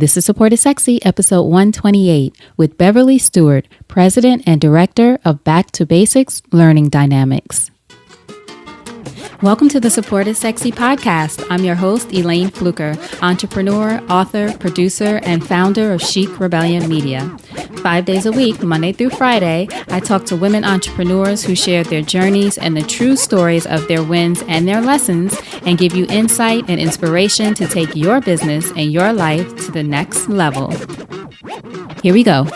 This is Support is Sexy, episode 128, with Beverly Stewart, President and Director of Back to Basics Learning Dynamics. Welcome to the Support is Sexy podcast. I'm your host, Elayne Fluker, entrepreneur, author, producer, and founder of Chic Rebellion Media. 5 days a week, Monday through Friday, I talk to women entrepreneurs who share their journeys and the true stories of their wins and their lessons, and give you insight and inspiration to take your business and your life to the next level. Here we go.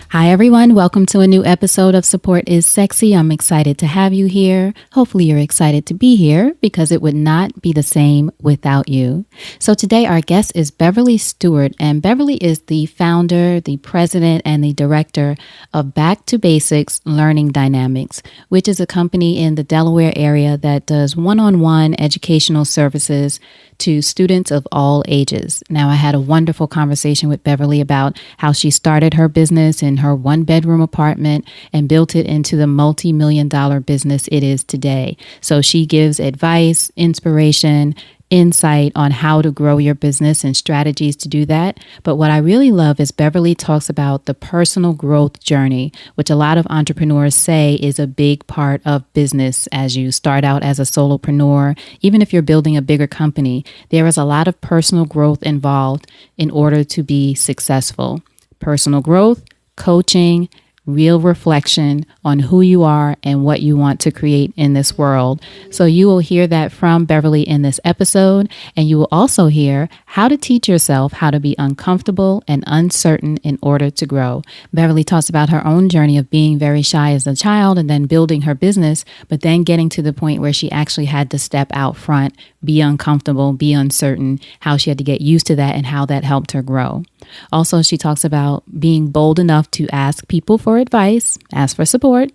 Hi, everyone. Welcome to a new episode of Support is Sexy. I'm excited to have you here. Hopefully you're excited to be here because it would not be the same without you. So today our guest is Beverly Stewart, and Beverly is the founder, the president, and the director of Back to Basics Learning Dynamics, which is a company in the Delaware area that does one-on-one educational services to students of all ages. Now, I had a wonderful conversation with Beverly about how she started her business in her one-bedroom apartment and built it into the multi-million-dollar business it is today. So she gives advice, inspiration, insight on how to grow your business and strategies to do that. But what I really love is Beverly talks about the personal growth journey, which a lot of entrepreneurs say is a big part of business. As you start out as a solopreneur, even if you're building a bigger company, there is a lot of personal growth involved in order to be successful. Personal growth, coaching, real reflection on who you are and what you want to create in this world. So you will hear that from Beverly in this episode, and you will also hear how to teach yourself how to be uncomfortable and uncertain in order to grow. Beverly talks about her own journey of being very shy as a child and then building her business, but then getting to the point where she actually had to step out front, be uncomfortable, be uncertain, how she had to get used to that and how that helped her grow. Also, she talks about being bold enough to ask people for advice, ask for support,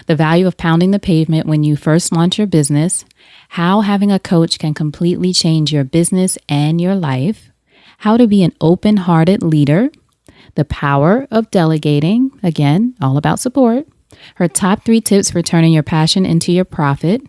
the value of pounding the pavement when you first launch your business, how having a coach can completely change your business and your life, how to be an open-hearted leader, the power of delegating, again, all about support, her top 3 tips for turning your passion into your profit,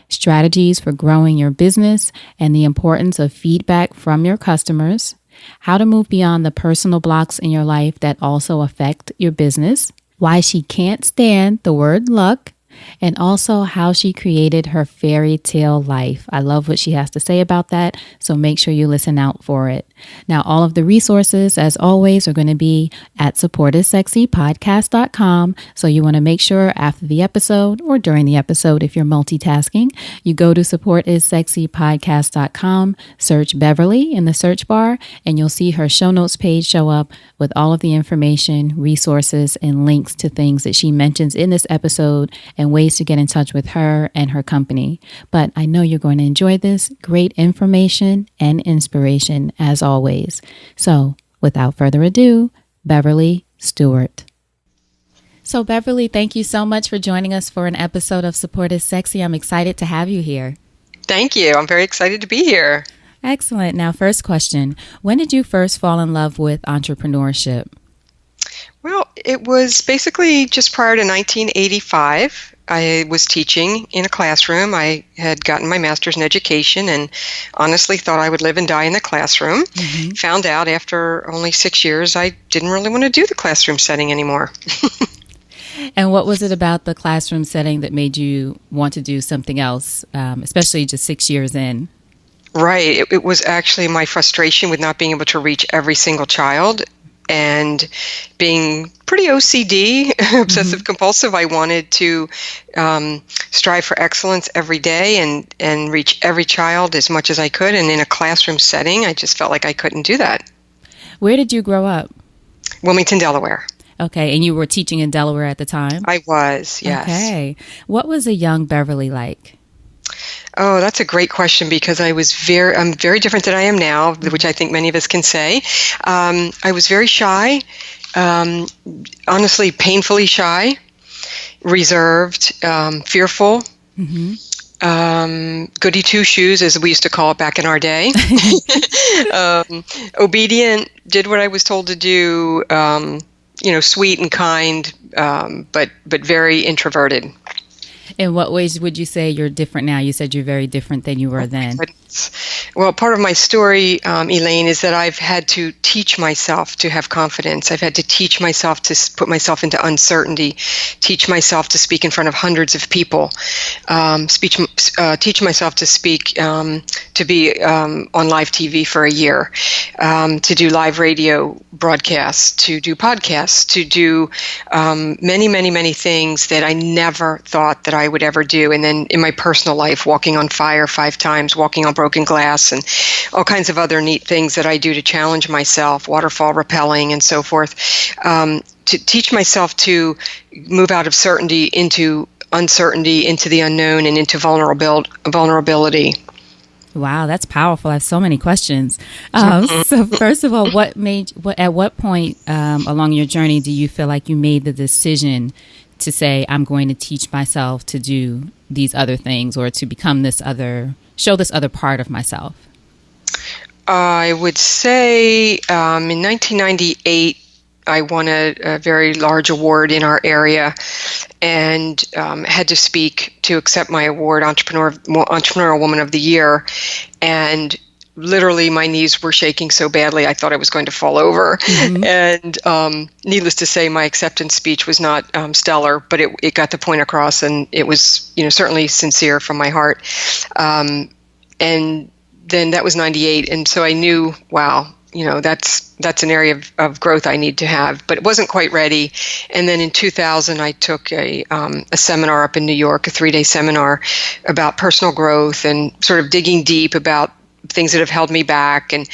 strategies for growing your business, and the importance of feedback from your customers, how to move beyond the personal blocks in your life that also affect your business, why she can't stand the word luck, and also how she created her fairy tale life. I love what she has to say about that, so make sure you listen out for it. Now, all of the resources, as always, are going to be at supportissexypodcast.com, so you want to make sure after the episode or during the episode, if you're multitasking, you go to supportissexypodcast.com, search Beverly in the search bar, and you'll see her show notes page show up with all of the information, resources, and links to things that she mentions in this episode and ways to get in touch with her and her company. But I know you're going to enjoy this. Great information and inspiration as always. So without further ado, Beverly Stewart. So Beverly, thank you so much for joining us for an episode of Support is Sexy. I'm excited to have you here. Thank you. I'm very excited to be here. Excellent. Now, first question, when did you first fall in love with entrepreneurship? Well, it was basically just prior to 1985. I was teaching in a classroom. I had gotten my master's in education and honestly thought I would live and die in the classroom. Mm-hmm. Found out after only 6 years I didn't really want to do the classroom setting anymore. And what was it about the classroom setting that made you want to do something else, especially just 6 years in? Right. It was actually my frustration with not being able to reach every single child. And being pretty OCD, obsessive compulsive, I wanted to strive for excellence every day and reach every child as much as I could. And in a classroom setting, I just felt like I couldn't do that. Where did you grow up? Wilmington, Delaware. Okay. And you were teaching in Delaware at the time? I was, yes. Okay. What was a young Beverly like? Oh, that's a great question because I'm very different than I am now, which I think many of us can say. I was very shy, honestly, painfully shy, reserved, fearful, goody two-shoes, as we used to call it back in our day, obedient, did what I was told to do, sweet and kind, but very introverted. In what ways would you say you're different now? You said you're very different than you were then. Well, part of my story, Elayne, is that I've had to teach myself to have confidence. I've had to teach myself to put myself into uncertainty, teach myself to speak in front of hundreds of people, teach myself to speak, to be on live TV for a year, to do live radio broadcasts, to do podcasts, to do many, many, many things that I never thought that I would ever do. And then in my personal life, walking on fire 5 times, walking on broken glass, and all kinds of other neat things that I do to challenge myself, waterfall rappelling and so forth, to teach myself to move out of certainty into uncertainty, into the unknown, and into vulnerability. Wow, that's powerful. I have so many questions. So first of all, at what point along your journey do you feel like you made the decision to say, I'm going to teach myself to do these other things, or to become show this other part of myself? I would say in 1998, I won a very large award in our area, and had to speak to accept my award, Entrepreneurial Woman of the Year. And literally my knees were shaking so badly I thought I was going to fall over. Mm-hmm. And needless to say, my acceptance speech was not stellar, but it got the point across, and it was certainly sincere from my heart. And then that was 98, and so I knew, wow, that's an area of growth I need to have, but it wasn't quite ready. And then in 2000, I took a seminar up in New York, a 3-day seminar about personal growth and sort of digging deep about things that have held me back. And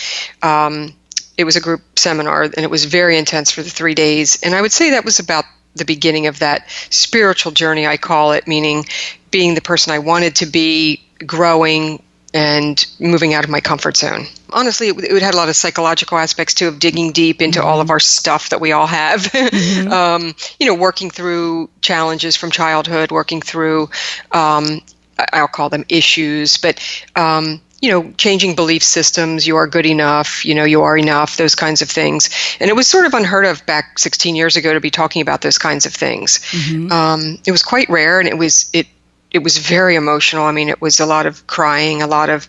it was a group seminar, and it was very intense for the 3 days. And I would say that was about the beginning of that spiritual journey, I call it, meaning being the person I wanted to be, growing, and moving out of my comfort zone. Honestly, it had a lot of psychological aspects too, of digging deep into all of our stuff that we all have. Mm-hmm. Working through challenges from childhood, working through, I'll call them issues, but changing belief systems. You are good enough. You are enough. Those kinds of things. And it was sort of unheard of back 16 years ago to be talking about those kinds of things. Mm-hmm. It was quite rare, and it was very emotional. I mean, it was a lot of crying, a lot of,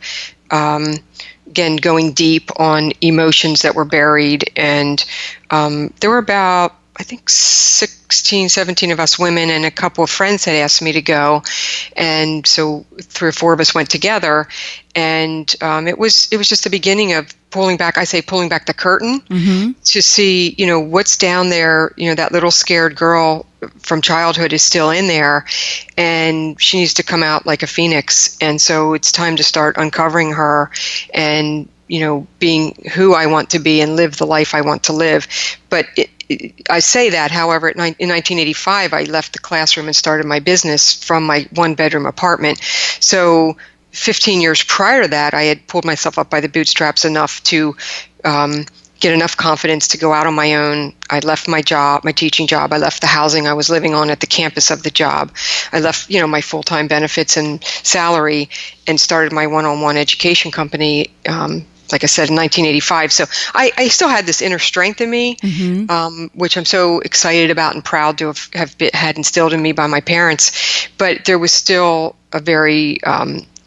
again, going deep on emotions that were buried. And there were about, I think, 16, 17 of us women, and a couple of friends had asked me to go. And so 3 or 4 of us went together. And it was just the beginning of pulling back the curtain, mm-hmm. to see, what's down there. That little scared girl from childhood is still in there, and she needs to come out like a phoenix. And so it's time to start uncovering her and, being who I want to be and live the life I want to live. But I say that, however, in 1985, I left the classroom and started my business from my 1-bedroom apartment. So 15 years prior to that, I had pulled myself up by the bootstraps enough to get enough confidence to go out on my own. I left my job, my teaching job. I left the housing I was living on at the campus of the job. I left, my full-time benefits and salary, and started my one-on-one education company, like I said, in 1985. So I still had this inner strength in me, mm-hmm. Which I'm so excited about and proud to have had instilled in me by my parents. But there was still a very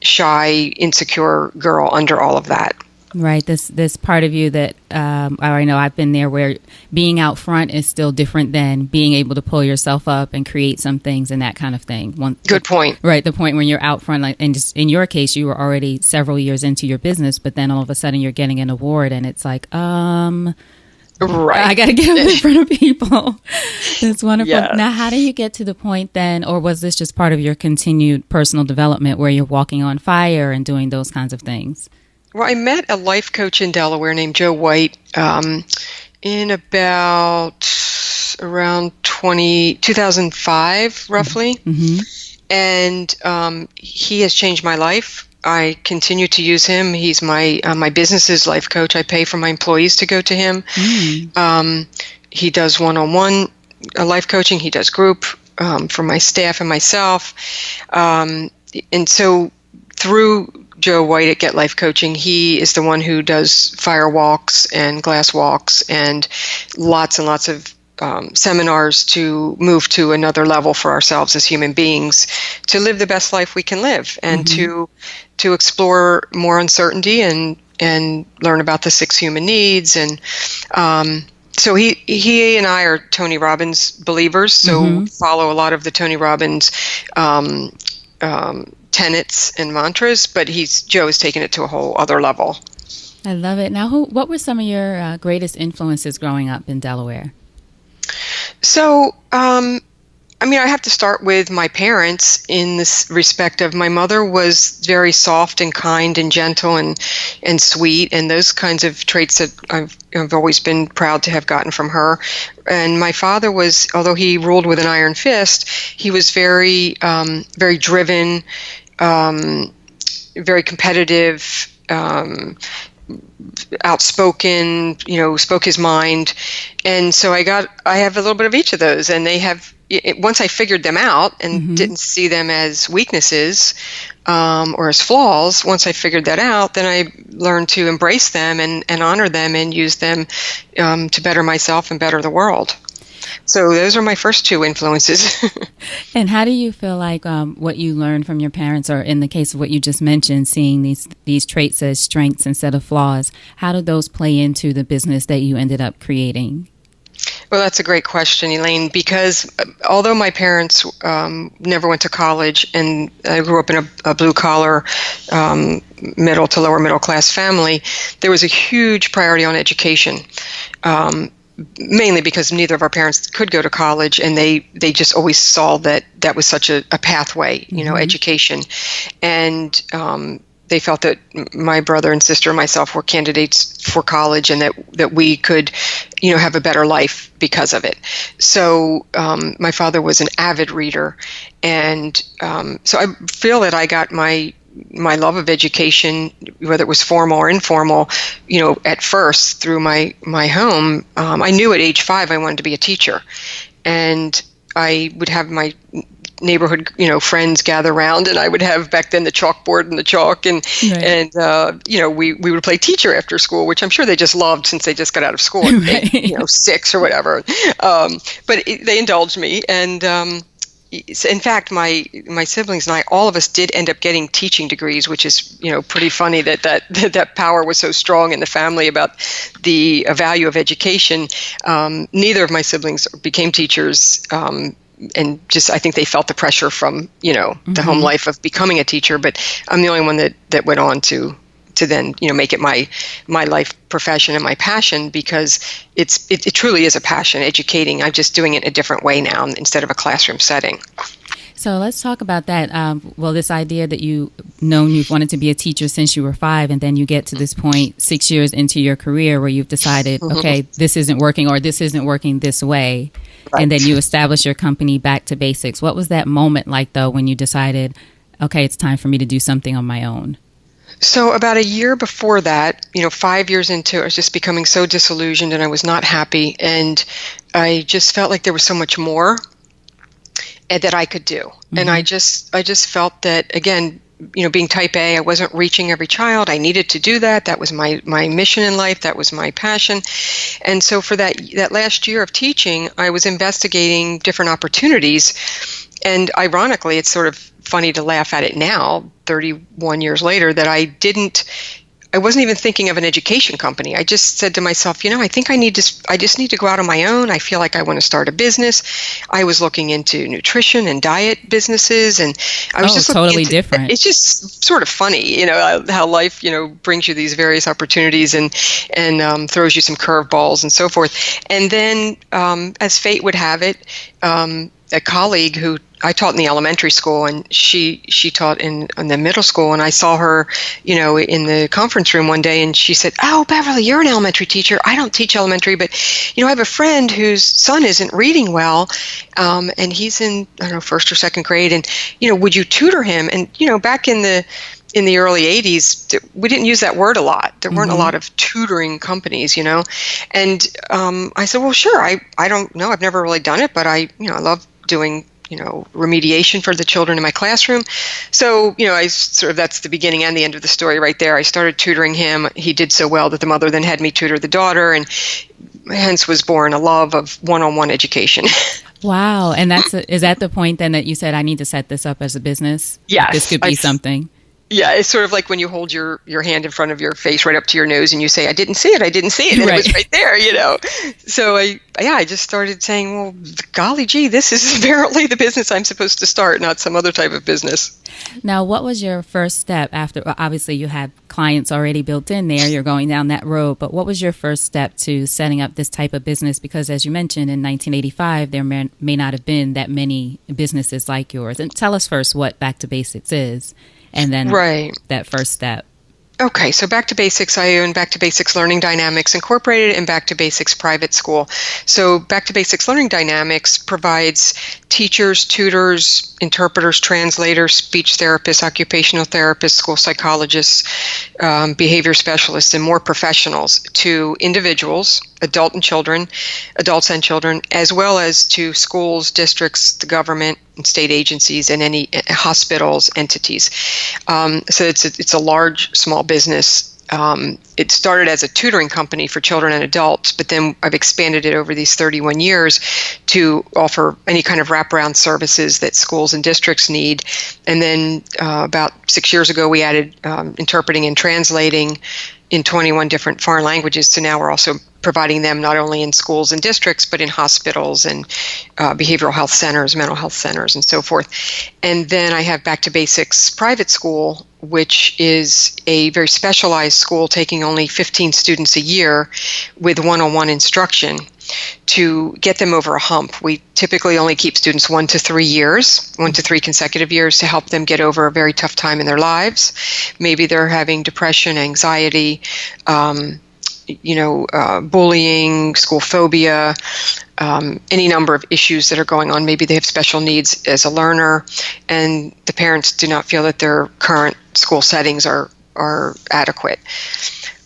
shy, insecure girl under all of that. Right. This part of you that I know I've been there, where being out front is still different than being able to pull yourself up and create some things and that kind of thing. Good point. Right. The point when you're out front, like, and just in your case, you were already several years into your business, but then all of a sudden you're getting an award, and it's like, right. I got to get up in front of people. That's wonderful. Yes. Now, how do you get to the point then, or was this just part of your continued personal development where you're walking on fire and doing those kinds of things? Well, I met a life coach in Delaware named Joe White in about around 2005, roughly. Mm-hmm. And he has changed my life. I continue to use him. He's my business's life coach. I pay for my employees to go to him. Mm. He does one-on-one life coaching. He does group for my staff and myself. And so through Joe White at Get Life Coaching, he is the one who does fire walks and glass walks and lots of seminars to move to another level for ourselves as human beings, to live the best life we can live, and to explore more uncertainty and learn about the 6 human needs. And so he and I are Tony Robbins believers, so follow a lot of the Tony Robbins tenets and mantras, but Joe has taken it to a whole other level. I love it. Now, what were some of your greatest influences growing up in Delaware? So, I have to start with my parents in this respect of my mother was very soft and kind and gentle and sweet, and those kinds of traits that I've always been proud to have gotten from her. And my father was, although he ruled with an iron fist, he was very, very driven, very competitive, outspoken, spoke his mind. And so I have a little bit of each of those, and once I figured them out and didn't see them as weaknesses or as flaws, once I figured that out, then I learned to embrace them and honor them and use them to better myself and better the world. So those are my first 2 influences. And how do you feel like what you learned from your parents, or in the case of what you just mentioned, seeing these traits as strengths instead of flaws, how did those play into the business that you ended up creating? Well, that's a great question, Elayne, because although my parents never went to college, and I grew up in a blue-collar, middle to lower middle-class family, there was a huge priority on education. Mainly because neither of our parents could go to college, and they just always saw that was such a pathway, education. And they felt that my brother and sister and myself were candidates for college, and that we could, have a better life because of it. So my father was an avid reader, and so I feel that I got my love of education, whether it was formal or informal, at first through my home. I knew at age 5 I wanted to be a teacher, and I would have my neighborhood, friends gather around, and I would have back then the chalkboard and the chalk, and we would play teacher after school, which I'm sure they just loved since they just got out of school at 6 or whatever. But they indulged me, and in fact, my siblings and I, all of us did end up getting teaching degrees, which is, pretty funny that power was so strong in the family about the value of education. Neither of my siblings became teachers, and just I think they felt the pressure from, the home life of becoming a teacher. But I'm the only one that went on to then, make it my life profession and my passion, because it truly is a passion, educating. I'm just doing it a different way now instead of a classroom setting. So let's talk about that. This idea that you've wanted to be a teacher since you were 5, and then you get to this point 6 years into your career where you've decided, okay, this isn't working, or this isn't working this way. Right. And then you establish your company Back to Basics. What was that moment like, though, when you decided, okay, it's time for me to do something on my own? So about a year before that, 5 years into it, I was just becoming so disillusioned, and I was not happy. And I just felt like there was so much more that I could do. And I just felt that, again, being type A, I wasn't reaching every child. I needed to do that. That was my mission in life. That was my passion. And so for that last year of teaching, I was investigating different opportunities. And ironically, it's sort of funny to laugh at it now, 31 years later, that I wasn't even thinking of an education company. I just said to myself, I think I just need to go out on my own. I feel like I want to start a business. I was looking into nutrition and diet businesses, and I was just totally different. It's just sort of funny, how life, brings you these various opportunities and throws you some curveballs and so forth. And then, as fate would have it, a colleague who I taught in the elementary school, and she taught in the middle school, and I saw her, in the conference room one day, and she said, "Oh, Beverly, you're an elementary teacher. I don't teach elementary, but, I have a friend whose son isn't reading well, and he's in, I don't know, 1st or 2nd grade, and, would you tutor him?" And, back in the early 80s, we didn't use that word a lot. There weren't a lot of tutoring companies, And I said, well, sure. I don't know. I've never really done it, but I love doing remediation for the children in my classroom. So, that's the beginning and the end of the story right there. I started tutoring him. He did so well that the mother then had me tutor the daughter. And hence was born a love of one-on-one education. Wow. And is that the point then that you said, I need to set this up as a business? Yes. This could be something. Yeah, it's sort of like when you hold your hand in front of your face right up to your nose and you say, I didn't see it. And Right. It was right there, So I just started saying, well, golly gee, this is apparently the business I'm supposed to start, not some other type of business. Now, what was your first step after, obviously you had clients already built in there, you're going down that road, but what was your first step to setting up this type of business? Because as you mentioned, in 1985, there may not have been that many businesses like yours. And tell us first what Back to Basics is. And then that first step. Okay, so Back to Basics, I own Back to Basics Learning Dynamics Incorporated and Back to Basics Private School. So Back to Basics Learning Dynamics provides teachers, tutors, interpreters, translators, speech therapists, occupational therapists, school psychologists, behavior specialists, and more professionals to individuals, adults and children, as well as to schools, districts, the government, and state agencies, and any hospitals, entities. So it's a large, small business. It started as a tutoring company for children and adults, but then I've expanded it over these 31 years to offer any kind of wraparound services that schools and districts need. And then about 6 years ago, we added interpreting and translating in 21 different foreign languages. So now we're also providing them not only in schools and districts, but in hospitals and behavioral health centers, mental health centers, and so forth. And then I have Back to Basics Private School, which is a very specialized school taking only 15 students a year with one-on-one instruction to get them over a hump. We typically only keep students 1 to 3 years, 1 to 3 consecutive years, to help them get over a very tough time in their lives. Maybe they're having depression, anxiety, bullying, school phobia, any number of issues that are going on. Maybe they have special needs as a learner, and the parents do not feel that their current school settings are adequate.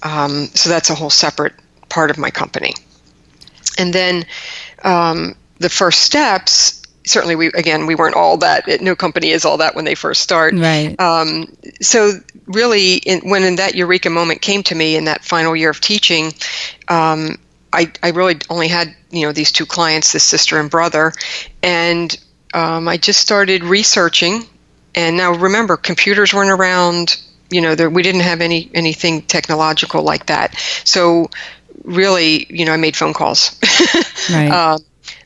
So that's a whole separate part of my company. And then the first steps, certainly we weren't all that. No company is all that when they first start. Right. So really, when that eureka moment came to me in that final year of teaching, I really only had these 2 clients, this sister and brother, and I just started researching. And now remember, computers weren't around. We didn't have anything technological like that. So really, I made phone calls. Right.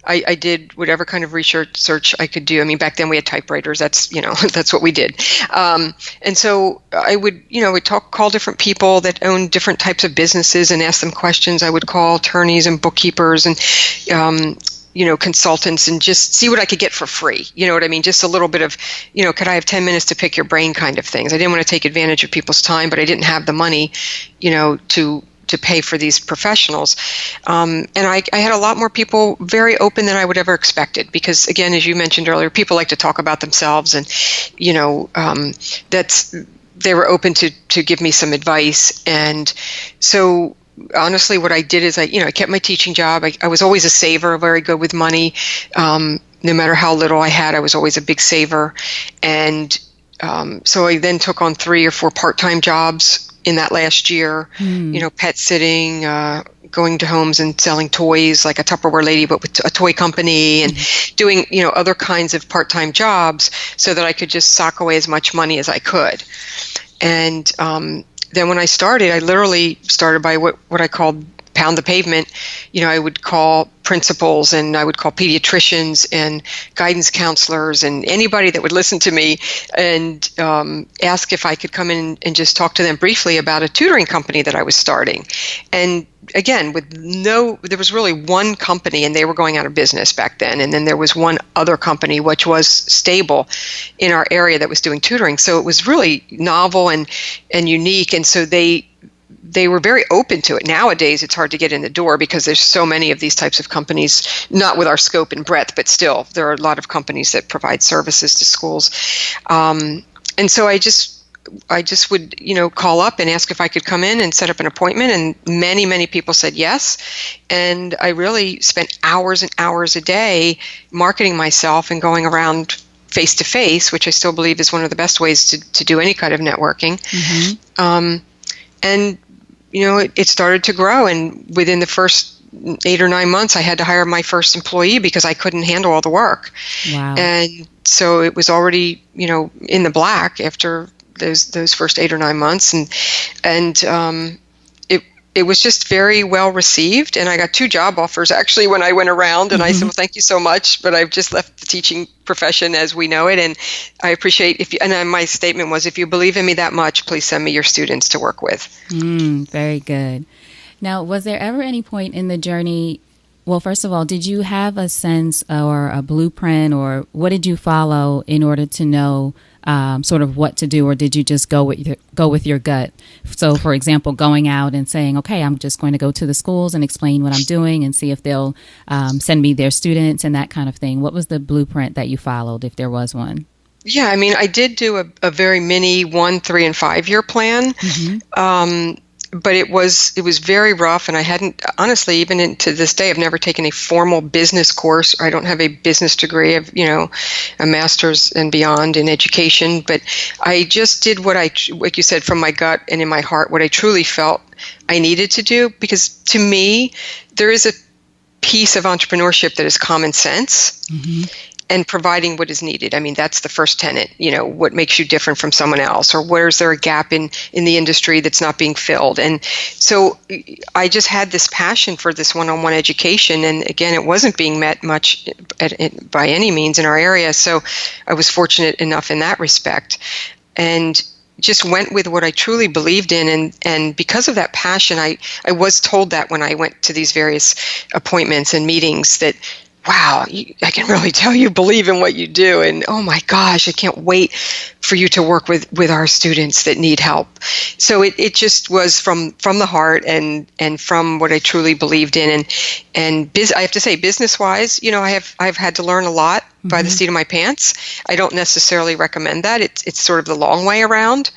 I did whatever kind of research I could do. I mean, back then we had typewriters. That's that's what we did. And so I would call different people that own different types of businesses and ask them questions. I would call attorneys and bookkeepers and consultants and just see what I could get for free. You know what I mean? Just a little bit of, could I have 10 minutes to pick your brain kind of things. I didn't want to take advantage of people's time, but I didn't have the money, to pay for these professionals. And I had a lot more people very open than I would ever expected, because again, as you mentioned earlier, people like to talk about themselves, and, they were open to give me some advice. And so honestly, what I did is I kept my teaching job. I was always a saver, very good with money. No matter how little I had, I was always a big saver. And so I then took on 3 or 4 part-time jobs in that last year, pet sitting, going to homes and selling toys, like a Tupperware lady, but with a toy company, and doing, other kinds of part-time jobs so that I could just sock away as much money as I could. And then when I started, I literally started by what I called pound the pavement. I would call principals, and I would call pediatricians and guidance counselors and anybody that would listen to me, and ask if I could come in and just talk to them briefly about a tutoring company that I was starting. And again, there was really one company, and they were going out of business back then. And then there was one other company which was stable in our area that was doing tutoring. So it was really novel and unique. And so they were very open to it. Nowadays, it's hard to get in the door because there's so many of these types of companies, not with our scope and breadth, but still, there are a lot of companies that provide services to schools. And so I just would, call up and ask if I could come in and set up an appointment, and many, many people said yes. And I really spent hours and hours a day marketing myself and going around face-to-face, which I still believe is one of the best ways to do any kind of networking. Mm-hmm. And it started to grow, and within the first 8 or 9 months, I had to hire my first employee because I couldn't handle all the work. Wow. And so it was already, in the black after those first 8 or 9 months, and it was just very well received. And I got 2 job offers actually when I went around, and I said, well, thank you so much, but I've just left the teaching profession as we know it, and I appreciate and then my statement was, if you believe in me that much, please send me your students to work with. Very good. Now, was there ever any point in the journey, well, first of all, did you have a sense or a blueprint, or what did you follow in order to know sort of what to do, or did you just go with your gut? So, for example, going out and saying, okay, I'm just going to go to the schools and explain what I'm doing and see if they'll send me their students and that kind of thing. What was the blueprint that you followed, if there was one? Yeah, I mean, I did do a very mini 1, 3, and 5 year plan. But it was very rough, and I hadn't, honestly, even to this day, I've never taken a formal business course. I don't have a business degree. I've, a master's and beyond in education, but I just did like you said, from my gut and in my heart, what I truly felt I needed to do, because to me, there is a piece of entrepreneurship that is common sense. And providing what is needed. I mean, that's the first tenet, what makes you different from someone else, or where is there a gap in the industry that's not being filled? And so I just had this passion for this one-on-one education. And again, it wasn't being met much by any means in our area. So I was fortunate enough in that respect, and just went with what I truly believed in. And because of that passion, I was told that when I went to these various appointments and meetings that, wow, I can really tell you believe in what you do. And oh my gosh, I can't wait for you to work with our students that need help. So it just was from the heart and from what I truly believed in. And I have to say, business-wise, I've had to learn a lot by the seat of my pants. I don't necessarily recommend that. It's sort of the long way around.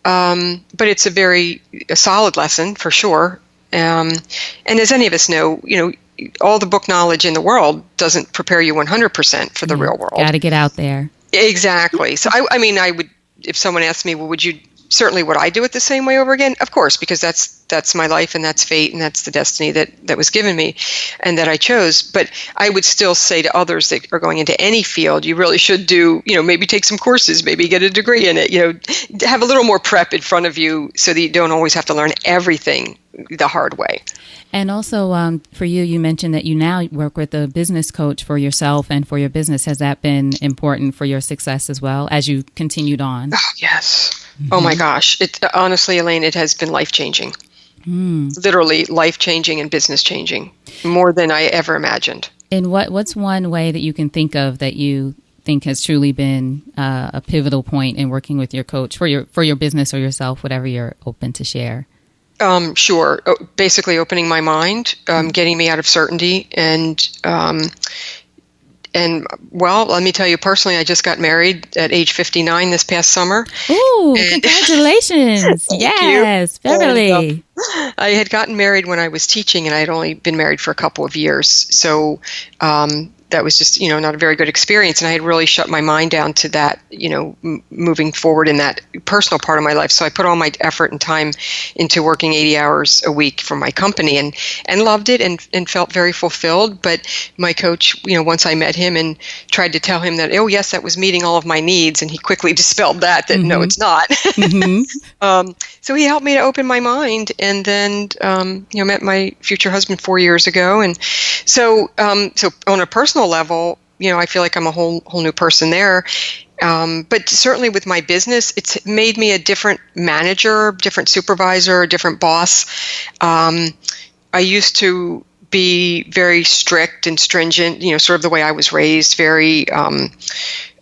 But it's a solid lesson for sure. And as any of us know, all the book knowledge in the world doesn't prepare you 100% for the real world. Got to get out there. Exactly. So I would, if someone asked me, well, would I do it the same way over again? Of course, because that's my life, and that's fate, and that's the destiny that was given me and that I chose. But I would still say to others that are going into any field, you really should do, maybe take some courses, maybe get a degree in it, have a little more prep in front of you so that you don't always have to learn everything the hard way. And also for you, you mentioned that you now work with a business coach for yourself and for your business. Has that been important for your success as well as you continued on? Oh, yes. Oh my gosh. Honestly, Elayne, it has been life-changing. Literally life-changing and business-changing, more than I ever imagined. And what's one way that you can think of that you think has truly been a pivotal point in working with your coach for your business or yourself, whatever you're open to share? Sure. Basically opening my mind, getting me out of certainty. And well, let me tell you personally, I just got married at age 59 this past summer. Ooh, congratulations. Yes, Beverly. And, I had gotten married when I was teaching, and I had only been married for a couple of years. So, that was just, not a very good experience. And I had really shut my mind down to that, moving forward in that personal part of my life. So I put all my effort and time into working 80 hours a week for my company and loved it and felt very fulfilled. But my coach, once I met him and tried to tell him that, oh, yes, that was meeting all of my needs. And he quickly dispelled that no, it's not. So he helped me to open my mind, and then, met my future husband 4 years ago. And so on a personal level, I feel like I'm a whole new person there. But certainly with my business, it's made me a different manager, different supervisor, different boss. I used to be very strict and stringent, sort of the way I was raised, very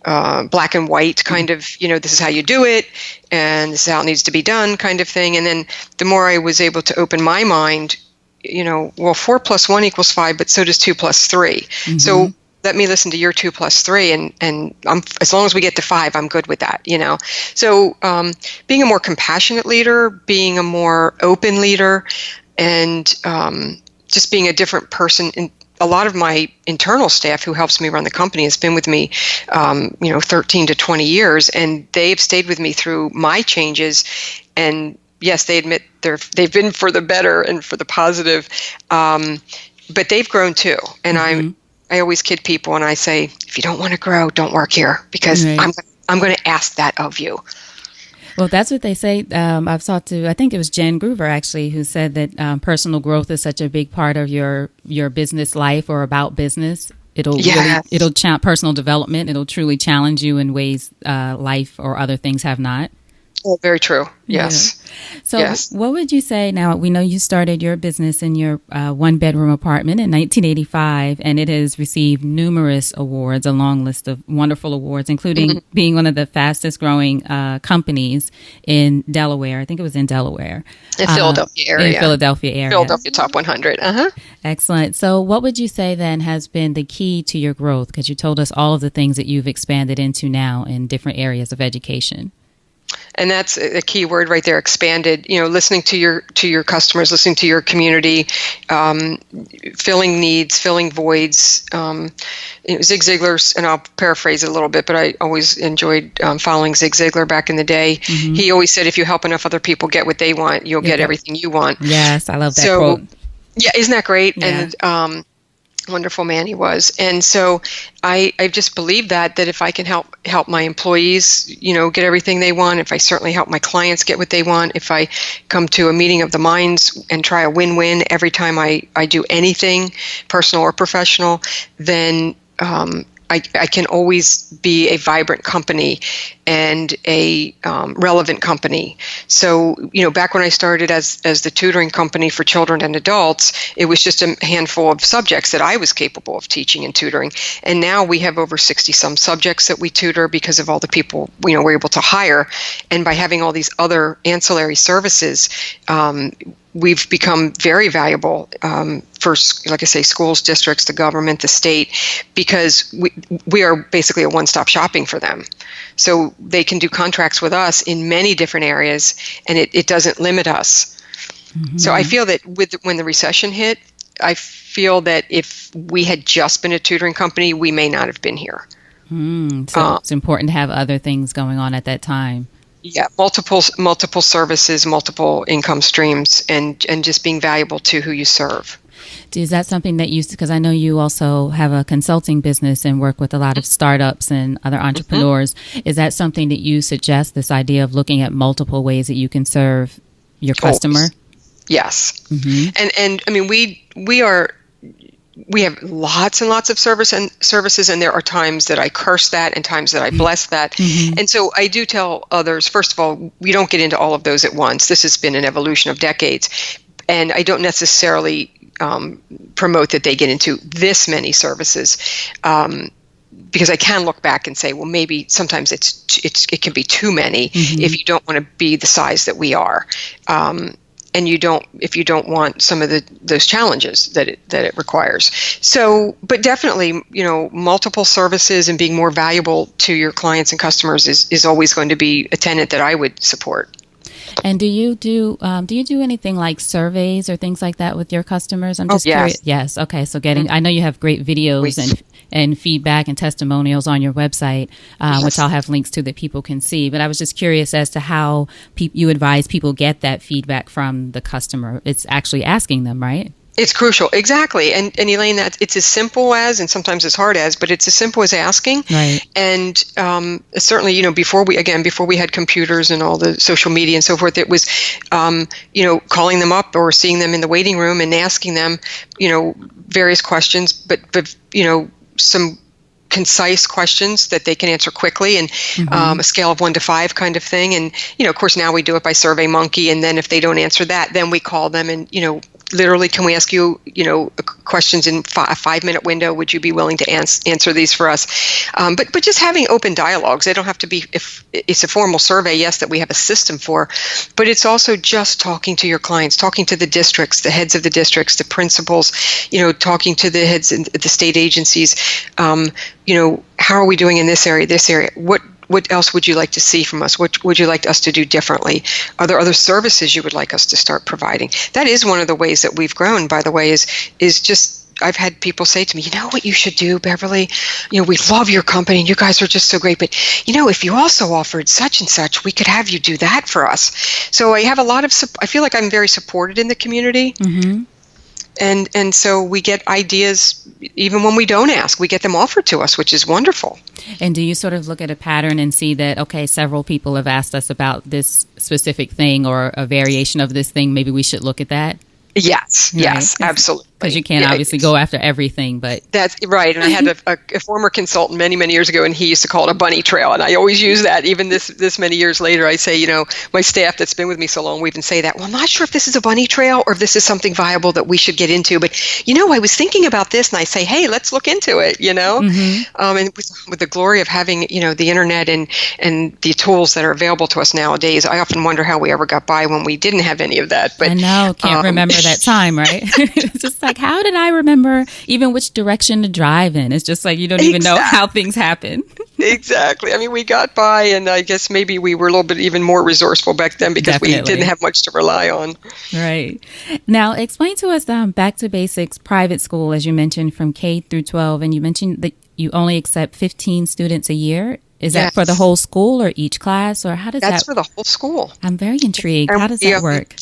black and white kind of, this is how you do it, and this is how it needs to be done kind of thing. And then the more I was able to open my mind, 4 + 1 = 5, but so does 2 + 3. So let me listen to your 2 + 3, and I'm, as long as we get to 5, I'm good with that, So being a more compassionate leader, being a more open leader, and just being a different person. And a lot of my internal staff who helps me run the company has been with me, 13 to 20 years, and they've stayed with me through my changes. And yes, they admit they've been for the better and for the positive, but they've grown too. And I always kid people and I say, if you don't want to grow, don't work here, because I'm going to ask that of you. Well, that's what they say. I've talked to, I think it was Jen Groover actually, who said that personal growth is such a big part of your business life or about business. It'll personal development. It'll truly challenge you in ways life or other things have not. Oh, very true. Yes. Yeah. So what would you say now? We know you started your business in your one-bedroom apartment in 1985, and it has received numerous awards, a long list of wonderful awards, including being one of the fastest growing companies in Delaware. I think it was in Delaware. In Philadelphia area. Philadelphia Top 100. Excellent. So what would you say then has been the key to your growth? Because you told us all of the things that you've expanded into now in different areas of education. And that's a key word right there, expanded, listening to your customers, listening to your community, filling needs, filling voids. Zig Ziglar's, and I'll paraphrase it a little bit, but I always enjoyed following Zig Ziglar back in the day. He always said, if you help enough other people get what they want, you'll get everything you want. Yes, I love that quote. Yeah, isn't that great? Yeah. And wonderful man he was. And so I just believe that if I can help my employees, get everything they want, if I certainly help my clients get what they want, if I come to a meeting of the minds and try a win-win every time I do anything, personal or professional, then I can always be a vibrant company and a relevant company. So, back when I started as the tutoring company for children and adults, it was just a handful of subjects that I was capable of teaching and tutoring. And now we have over 60 some subjects that we tutor because of all the people, we're able to hire. And by having all these other ancillary services, we've become very valuable for, like I say, schools, districts, the government, the state, because we are basically a one-stop shopping for them. So they can do contracts with us in many different areas, and it doesn't limit us. So I feel that when the recession hit, I feel that if we had just been a tutoring company, we may not have been here. So it's important to have other things going on at that time. Yeah, multiple services, multiple income streams, and just being valuable to who you serve. Is that something that because I know you also have a consulting business and work with a lot of startups and other entrepreneurs. Is that something that you suggest, this idea of looking at multiple ways that you can serve your customer? Yes. And I mean, we have lots and lots of services, and there are times that I curse that and times that I bless that. And so I do tell others, first of all, we don't get into all of those at once. This has been an evolution of decades. And I don't necessarily promote that they get into this many services, because I can look back and say, well, maybe sometimes it can be too many if you don't want to be the size that we are. And if you don't want some of those challenges that it requires. So, but definitely, multiple services and being more valuable to your clients and customers is always going to be a tenet that I would support. And do you do anything like surveys or things like that with your customers? I'm just curious. Yes. Okay. So I know you have great videos and feedback and testimonials on your website, which I'll have links to that people can see. But I was just curious as to how you advise people get that feedback from the customer. It's actually asking them, right? It's crucial. Exactly. And Elayne, that it's as simple as, and sometimes as hard as, but it's as simple as asking. Right. And certainly, before we had computers and all the social media and so forth, it was, calling them up or seeing them in the waiting room and asking them, various questions, but some concise questions that they can answer quickly, and a scale of 1 to 5 kind of thing. And, of course, now we do it by SurveyMonkey. And then if they don't answer that, then we call them and, literally, can we ask you, questions in a 5-minute window? Would you be willing to answer these for us? But just having open dialogues. They don't have to be, if it's a formal survey, yes, that we have a system for, but it's also just talking to your clients, talking to the districts, the heads of the districts, the principals, talking to the heads in the state agencies. How are we doing in this area? What else would you like to see from us? What would you like us to do differently? Are there other services you would like us to start providing? That is one of the ways that we've grown, by the way, is just I've had people say to me, you know what you should do, Beverly? We love your company and you guys are just so great, but if you also offered such and such, we could have you do that for us. So I have I feel like I'm very supported in the community. Mm-hmm. And so we get ideas, even when we don't ask, we get them offered to us, which is wonderful. And do you sort of look at a pattern and see that, okay, several people have asked us about this specific thing or a variation of this thing, maybe we should look at that? Yes, right? Yes, absolutely. Because you can't obviously go after everything, but... That's right. And I had a former consultant many, many years ago, and he used to call it a bunny trail. And I always use that, even this many years later. I say, my staff that's been with me so long, we even say that, well, I'm not sure if this is a bunny trail or if this is something viable that we should get into. But, I was thinking about this, and I say, hey, let's look into it, Mm-hmm. And with the glory of having, the internet and the tools that are available to us nowadays, I often wonder how we ever got by when we didn't have any of that. But I know, can't remember that time, right? It's just like, how did I remember even which direction to drive in? It's just like you don't even know how things happen. Exactly. I mean, we got by, and I guess maybe we were a little bit even more resourceful back then because we didn't have much to rely on. Right. Now, explain to us Back to Basics private school, as you mentioned, from K through 12, and you mentioned that you only accept 15 students a year. Is that for the whole school or each class, or how does That's for the whole school. I'm very intrigued. How does that work?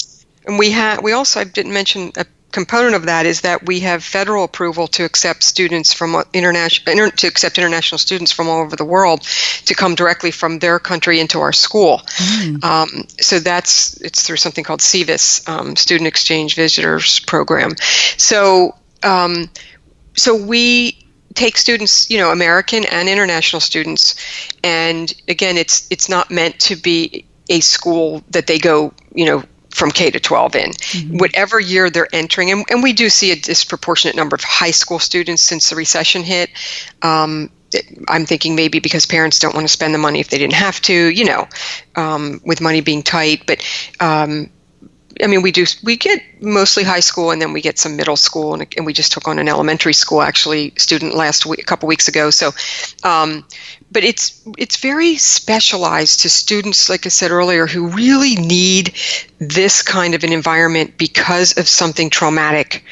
And we also, I didn't mention a component of that is that we have federal approval to accept students from international students from all over the world to come directly from their country into our school. So it's through something called SEVIS, Student Exchange Visitors Program. So we take students, American and international students, and again, it's not meant to be a school that they go, from K to 12 in. Mm-hmm. Whatever year they're entering, and we do see a disproportionate number of high school students since the recession hit. I'm thinking maybe because parents don't want to spend the money if they didn't have to, with money being tight. But we get mostly high school, and then we get some middle school, and we just took on an elementary school student a couple weeks ago. So, but it's very specialized to students, like I said earlier, who really need this kind of an environment because of something traumatic.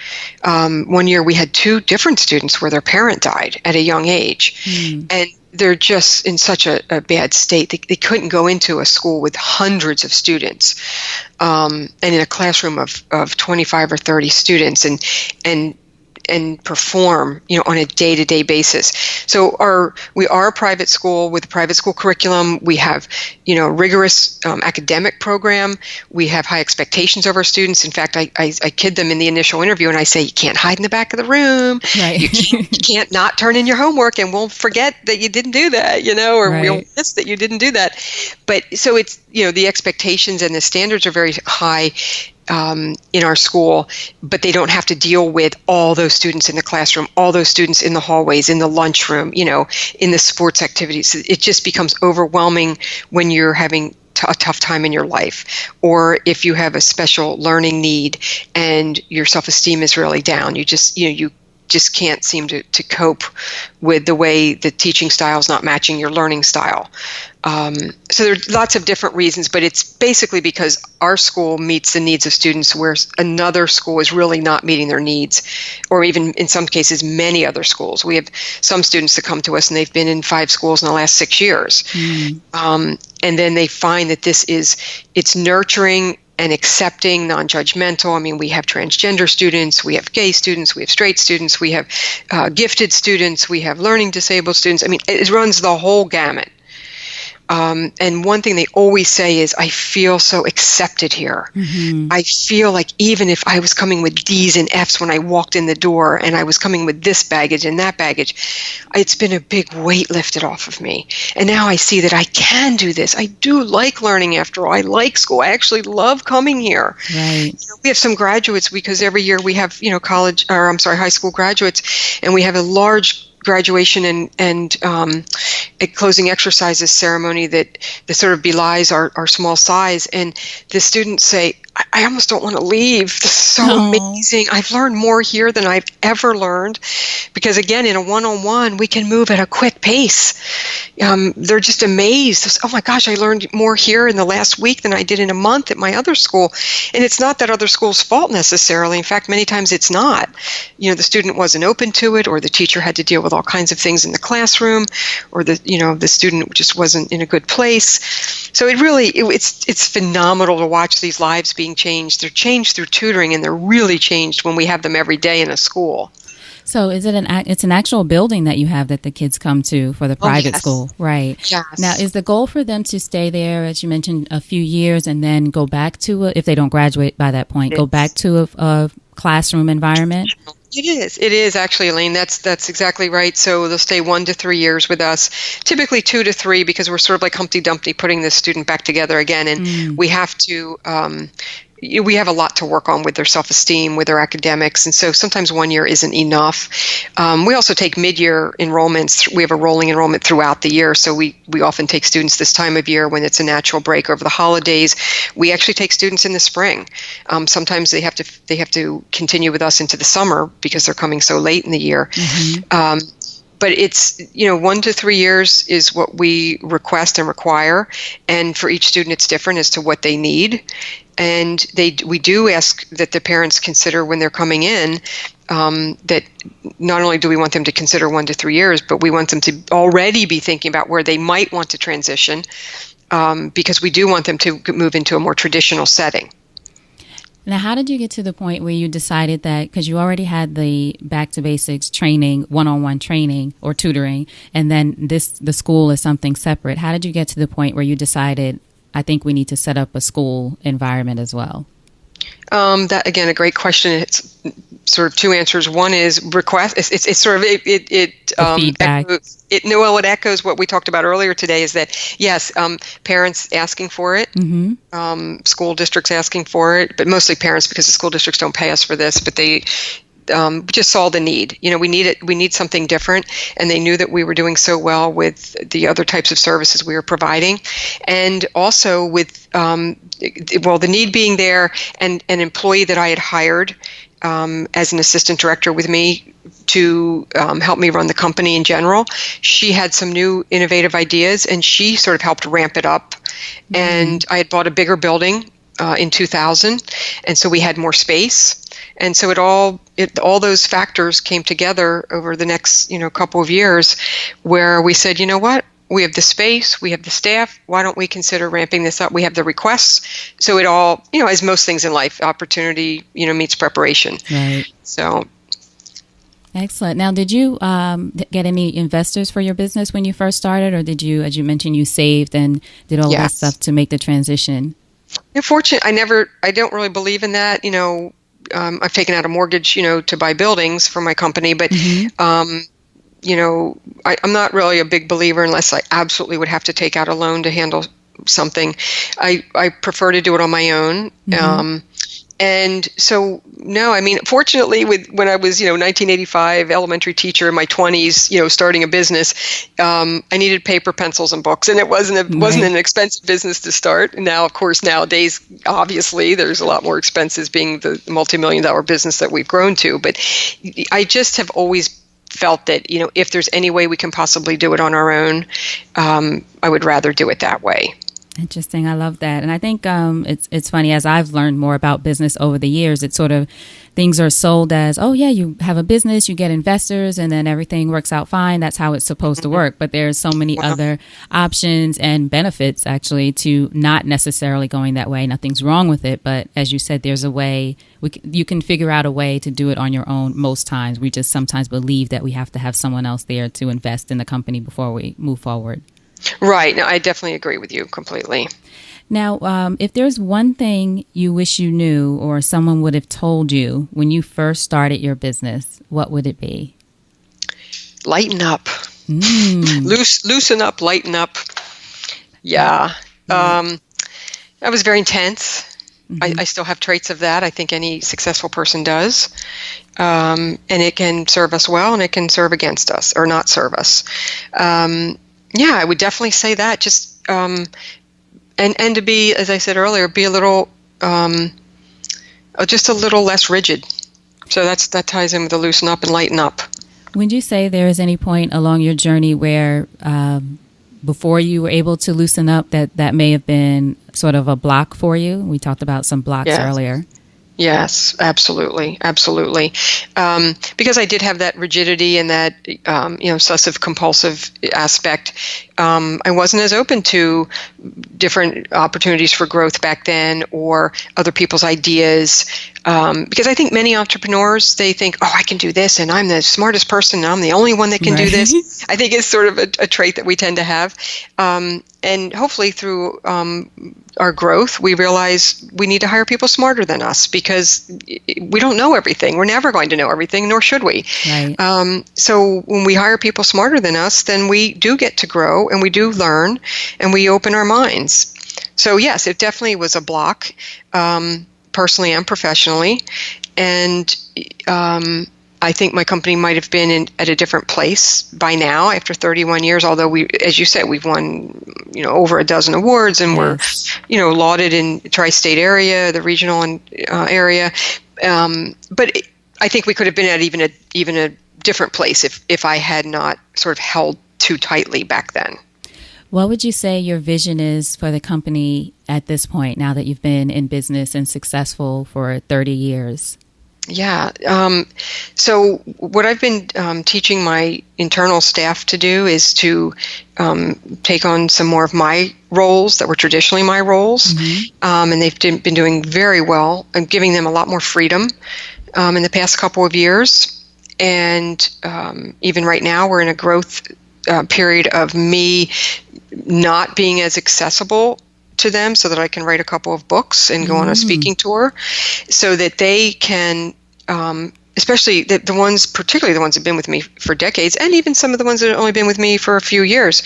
One year we had 2 different students where their parent died at a young age, and they're just in such a bad state. They couldn't go into a school with hundreds of students, and in a classroom of 25 or 30 students, and perform, on a day-to-day basis. So we are a private school with a private school curriculum. We have, rigorous academic program. We have high expectations of our students. In fact, I kid them in the initial interview, and I say, you can't hide in the back of the room. Right. You can't not turn in your homework, and we'll forget that you didn't do that, or right. We'll miss that you didn't do that. But so it's, the expectations and the standards are very high in our school, but they don't have to deal with all those students in the classroom, all those students in the hallways, in the lunchroom, in the sports activities. It just becomes overwhelming when you're having a tough time in your life, or if you have a special learning need and your self-esteem is really down. You just can't seem to cope with the way the teaching style is not matching your learning style. So there are lots of different reasons, but it's basically because our school meets the needs of students where another school is really not meeting their needs, or even in some cases, many other schools. We have some students that come to us and they've been in 5 schools in the last 6 years. And then they find that it's nurturing and accepting, non-judgmental. I mean, we have transgender students, we have gay students, we have straight students, we have gifted students, we have learning disabled students. I mean, it runs the whole gamut. And one thing they always say is, I feel so accepted here. Mm-hmm. I feel like even if I was coming with D's and F's when I walked in the door, and I was coming with this baggage and that baggage, it's been a big weight lifted off of me. And now I see that I can do this. I do like learning after all. I like school. I actually love coming here. Right. We have some graduates, because every year we have, high school graduates, and we have a large graduation and a closing exercises ceremony that sort of belies our small size. And the students say, I almost don't want to leave. This is so amazing. I've learned more here than I've ever learned because, again, in a one-on-one, we can move at a quick pace. They're just amazed. Oh my gosh, I learned more here in the last week than I did in a month at my other school. And it's not that other school's fault necessarily. In fact, many times it's not. The student wasn't open to it, or the teacher had to deal with all kinds of things in the classroom, or the student just wasn't in a good place. So it's phenomenal to watch these lives being changed. They're changed through tutoring, and they're really changed when we have them every day in a school. So is it it's an actual building that you have that the kids come to for the private school, right? Yes. Now, is the goal for them to stay there, as you mentioned, a few years and then go back to, if they don't graduate by that point, go back to a classroom environment? It is actually, Elayne. That's exactly right. So they'll stay 1 to 3 years with us, typically 2 to 3, because we're sort of like Humpty Dumpty putting this student back together again, and we have to. We have a lot to work on with their self-esteem, with their academics, and so sometimes 1 year isn't enough. We also take mid-year enrollments. We have a rolling enrollment throughout the year, so we often take students this time of year when it's a natural break over the holidays. We actually take students in the spring. Sometimes they have to continue with us into the summer because they're coming so late in the year. But it's, 1 to 3 years is what we request and require. And for each student, it's different as to what they need. And we do ask that the parents consider when they're coming in, that not only do we want them to consider 1 to 3 years, but we want them to already be thinking about where they might want to transition, because we do want them to move into a more traditional setting. Now, how did you get to the point where you decided that, because you already had the back to basics training, one-on-one training or tutoring, and then the school is something separate. How did you get to the point where you decided, I think we need to set up a school environment as well? That, again, a great question. It's sort of two answers. One is request. It's sort of feedback. It echoes what we talked about earlier today. Is that yes, parents asking for it, school districts asking for it, but mostly parents, because the school districts don't pay us for this, but they just saw the need. We need something different, and they knew that we were doing so well with the other types of services we were providing, and also with the need being there, and an employee that I had hired as an assistant director with me to help me run the company in general. She had some new innovative ideas, and she sort of helped ramp it up. And I had bought a bigger building in 2000, and so we had more space. And so all those factors came together over the next couple of years, where we said, you know what? We have the space, we have the staff. Why don't we consider ramping this up? We have the requests. So it all, as most things in life, opportunity, meets preparation. Right. So. Excellent. Now, did you get any investors for your business when you first started, or did you, as you mentioned, you saved and did all that stuff to make the transition? Unfortunately, I don't really believe in that. I've taken out a mortgage, to buy buildings for my company, but I'm not really a big believer unless I absolutely would have to take out a loan to handle something. I prefer to do it on my own. And so, no, fortunately, when I was, 1985 elementary teacher in my 20s, starting a business, I needed paper, pencils, and books, and it wasn't an expensive business to start. Now, of course, nowadays, obviously, there's a lot more expenses, being the multi-million-dollar business that we've grown to. But I just have always felt that, if there's any way we can possibly do it on our own, I would rather do it that way. Interesting. I love that. And I think it's funny, as I've learned more about business over the years, it's sort of things are sold as, oh, yeah, you have a business, you get investors, and then everything works out fine. That's how it's supposed to work. But there's so many other options and benefits, actually, to not necessarily going that way. Nothing's wrong with it. But as you said, there's a way you can figure out a way to do it on your own most times. We just sometimes believe that we have to have someone else there to invest in the company before we move forward. Right. No, I definitely agree with you completely. Now, if there's one thing you wish you knew or someone would have told you when you first started your business, what would it be? Lighten up. Loosen up, lighten up. Yeah. I was very intense. I still have traits of that. I think any successful person does. And it can serve us well, and it can serve against us or not serve us. Yeah, I would definitely say that. Just and to be, as I said earlier, be a little just a little less rigid. So that ties in with the loosen up and lighten up. Would you say there is any point along your journey where before you were able to loosen up that may have been sort of a block for you? We talked about some blocks earlier. Yes, absolutely. Because I did have that rigidity and that obsessive compulsive aspect, I wasn't as open to different opportunities for growth back then or other people's ideas. Because I think many entrepreneurs, they think, oh, I can do this and I'm the smartest person and I'm the only one that can do this. I think it's sort of a trait that we tend to have. And hopefully through our growth, we realize we need to hire people smarter than us because we don't know everything. We're never going to know everything, nor should we. Right. So when we hire people smarter than us, then we do get to grow and we do learn and we open our minds. So yes, it definitely was a block, personally and professionally. And I think my company might have been at a different place by now after 31 years, although we, as you said, we've won, over a dozen awards and we're, lauded in tri-state area, the regional area. But I think we could have been at even a different place if I had not sort of held too tightly back then. What would you say your vision is for the company at this point, now that you've been in business and successful for 30 years? Yeah. So what I've been teaching my internal staff to do is to take on some more of my roles that were traditionally my roles. Mm-hmm. And they've been doing very well. I'm giving them a lot more freedom in the past couple of years. And even right now, we're in a growth period of me not being as accessible to them so that I can write a couple of books and go on a speaking tour so that they can, especially the ones, particularly the ones that have been with me for decades, and even some of the ones that have only been with me for a few years,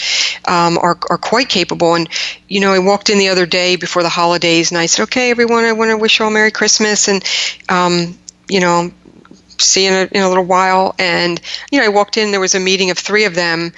are quite capable. And, I walked in the other day before the holidays and I said, okay, everyone, I want to wish you all Merry Christmas and, see you in a little while. And, I walked in, there was a meeting of 3 of them.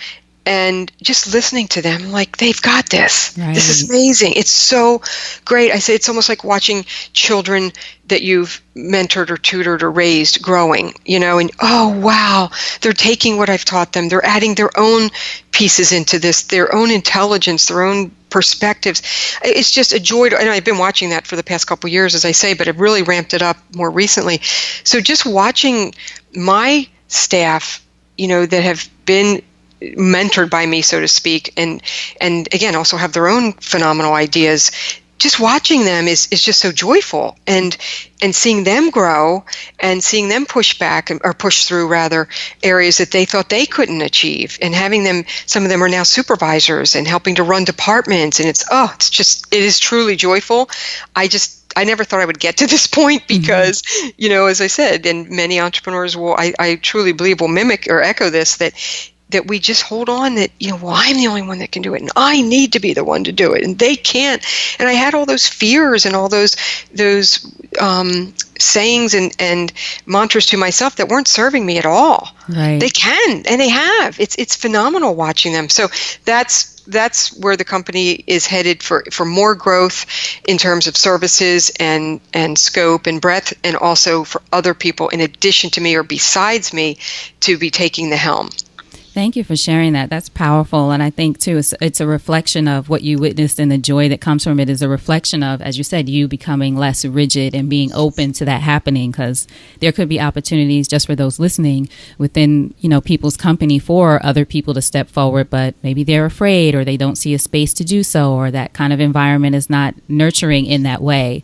And just listening to them, like, they've got this. Right. This is amazing. It's so great. I say it's almost like watching children that you've mentored or tutored or raised growing, and oh, wow, they're taking what I've taught them. They're adding their own pieces into this, their own intelligence, their own perspectives. It's just a joy. And I've been watching that for the past couple of years, as I say, but I've really ramped it up more recently. So just watching my staff, that have been mentored by me, so to speak, and again also have their own phenomenal ideas. Just watching them is just so joyful, and seeing them grow and seeing them push back or push through rather areas that they thought they couldn't achieve, and having them, some of them are now supervisors and helping to run departments, and it is truly joyful. I never thought I would get to this point because, as I said, and many entrepreneurs I truly believe will mimic or echo this, that we just hold on that, I'm the only one that can do it and I need to be the one to do it and they can't. And I had all those fears and all those sayings and mantras to myself that weren't serving me at all. Right. They can, and they have. It's phenomenal watching them. So that's where the company is headed for more growth in terms of services and scope and breadth, and also for other people in addition to me or besides me to be taking the helm. Thank you for sharing that. That's powerful. And I think, too, it's a reflection of what you witnessed, and the joy that comes from it is a reflection of, as you said, you becoming less rigid and being open to that happening, because there could be opportunities just for those listening within, people's company for other people to step forward, but maybe they're afraid or they don't see a space to do so, or that kind of environment is not nurturing in that way.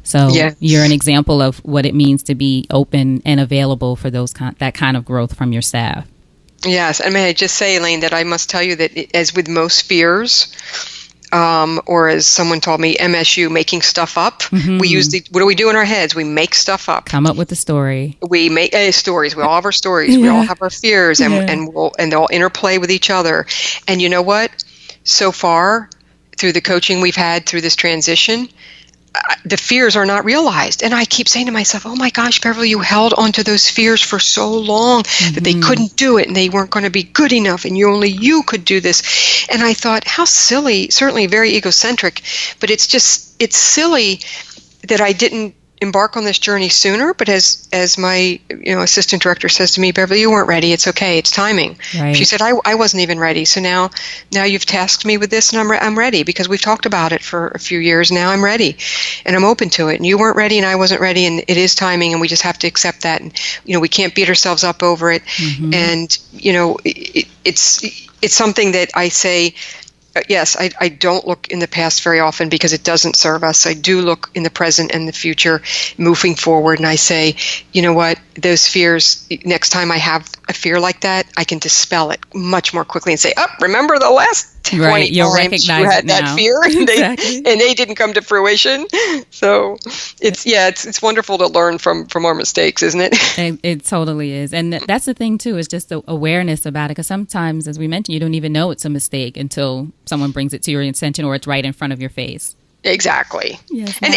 So You're an example of what it means to be open and available for that kind of growth from your staff. Yes, and may I just say, Elayne, that I must tell you that as with most fears, or as someone told me, MSU, making stuff up, we use what do we do in our heads? We make stuff up. Come up with a story. We make stories. We all have our stories. We all have our fears, and they'll interplay with each other. And you know what? So far, through the coaching we've had through this transition, the fears are not realized. And I keep saying to myself, oh my gosh, Beverly, you held onto those fears for so long that they couldn't do it and they weren't going to be good enough and only you could do this. And I thought, how silly, certainly very egocentric, but it's silly that I didn't embark on this journey sooner, but as my assistant director says to me, Beverly, you weren't ready. It's okay. It's timing. Right. She said, I wasn't even ready. So now you've tasked me with this, and I'm ready because we've talked about it for a few years. Now I'm ready, and I'm open to it. And you weren't ready, and I wasn't ready, and it is timing, and we just have to accept that. And we can't beat ourselves up over it. Mm-hmm. And it's something that I say. Yes, I don't look in the past very often because it doesn't serve us. I do look in the present and the future, moving forward, and I say, you know what, those fears, next time I have a fear like that, I can dispel it much more quickly and say, remember the last 20 times you had that fear, and they didn't come to fruition. So it's wonderful to learn from our mistakes, isn't it? It totally is. And that's the thing too, is just the awareness about it, because sometimes, as we mentioned, you don't even know it's a mistake until someone brings it to your attention or it's right in front of your face. Exactly. Yes, and